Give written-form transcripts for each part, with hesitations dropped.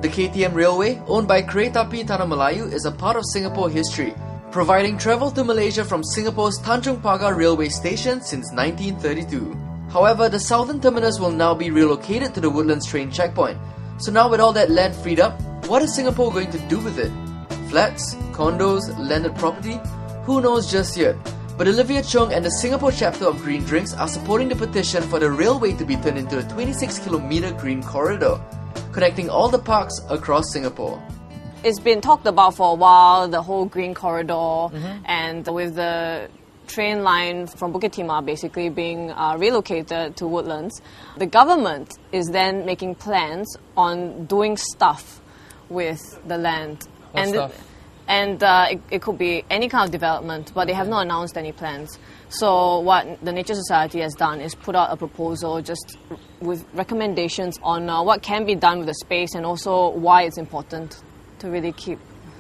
The KTM railway, owned by Kereta Api Tanah Melayu, is a part of Singapore history, providing travel to Malaysia from Singapore's Tanjong Pagar railway station since 1932. However, the southern terminus will now be relocated to the Woodlands train checkpoint. So now with all that land freed up, what is Singapore going to do with it? Flats? Condos? Landed property? Who knows just yet? But Olivia Choong and the Singapore chapter of Green Drinks are supporting the petition for the railway to be turned into a 26-kilometre green corridor, connecting all the parks across Singapore. It's been talked about for a while, the whole green corridor, and with the train line from Bukit Timah basically being relocated to Woodlands, the government is then making plans on doing stuff with the land. It could be any kind of development, but they have not announced any plans. So what the Nature Society has done is put out a proposal just with recommendations on what can be done with the space and also why it's important to really keep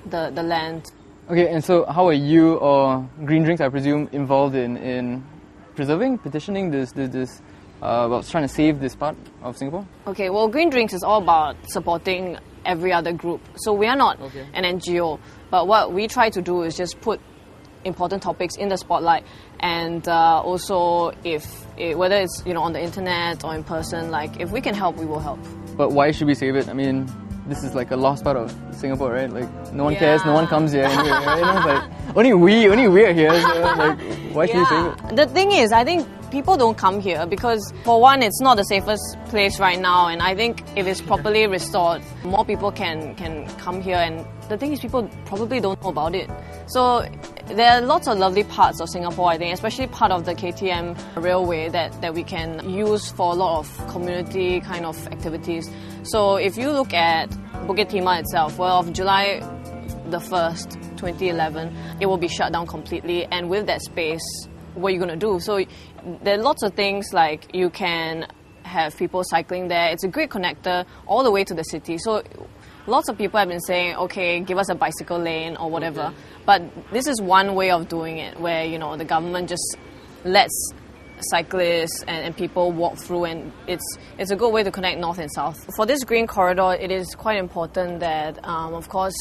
the land. Okay, and so how are you or Green Drinks, I presume, involved in preserving, petitioning trying to save this part of Singapore? Okay, well, Green Drinks is all about supporting every other group. So we are not an NGO, but what we try to do is just put important topics in the spotlight, and also whether it's on the internet or in person, like if we can help, we will help. But why should we save it? I mean, this is like a lost part of Singapore, right? Like no one cares, no one comes here. Anyway, right? It's like only we are here. So like, why should we save it? The thing is, I think people don't come here because, for one, it's not the safest place right now, and I think if it's properly restored, more people can come here. And the thing is, people probably don't know about it. So there are lots of lovely parts of Singapore, I think, especially part of the KTM railway that we can use for a lot of community kind of activities. So if you look at Bukit Timah itself, well, of July the 1st, 2011, it will be shut down completely, and with that space, what are you going to do? So there are lots of things, like you can have people cycling there. It's a great connector all the way to the city. So lots of people have been saying, okay, give us a bicycle lane or whatever. But this is one way of doing it, where the government just lets cyclists and people walk through, and it's a good way to connect north and south. For this green corridor, it is quite important that, of course,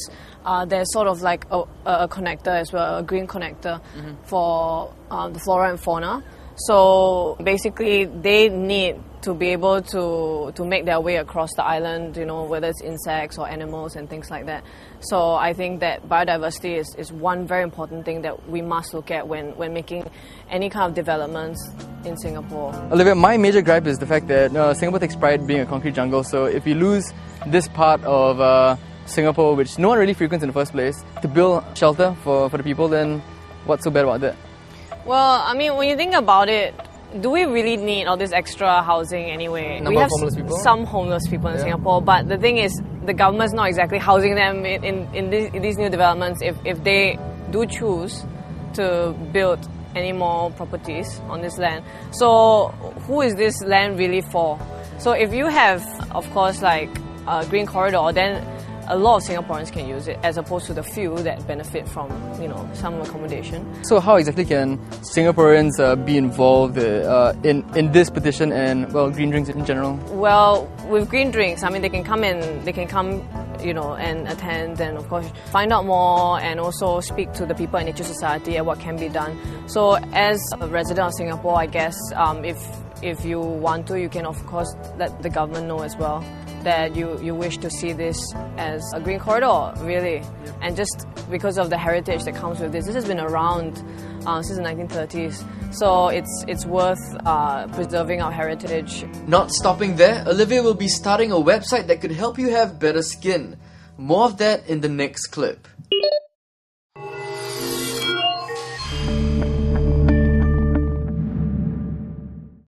there's sort of like a connector as well, a green connector for the flora and fauna. So basically, they need to be able to make their way across the island, whether it's insects or animals and things like that. So I think that biodiversity is one very important thing that we must look at when making any kind of developments in Singapore. Olivia, my major gripe is the fact that Singapore takes pride in being a concrete jungle. So if you lose this part of Singapore, which no one really frequents in the first place, to build shelter for the people, then what's so bad about that? Well, I mean, when you think about it, do we really need all this extra housing anyway? We have homeless people? Some homeless people in Singapore, but the thing is, the government's not exactly housing them in these new developments if they do choose to build any more properties on this land. So who is this land really for? So if you have, of course, like a green corridor, then a lot of Singaporeans can use it, as opposed to the few that benefit from, some accommodation. So how exactly can Singaporeans be involved in this petition and, well, Green Drinks in general? Well, with Green Drinks, I mean, they can come and attend and, of course, find out more and also speak to the people in Nature Society and what can be done. So as a resident of Singapore, I guess, if you want to, you can, of course, let the government know as well that you wish to see this as a green corridor, really. And just because of the heritage that comes with this has been around since the 1930s. So it's worth preserving our heritage. Not stopping there, Olivia will be starting a website that could help you have better skin. More of that in the next clip.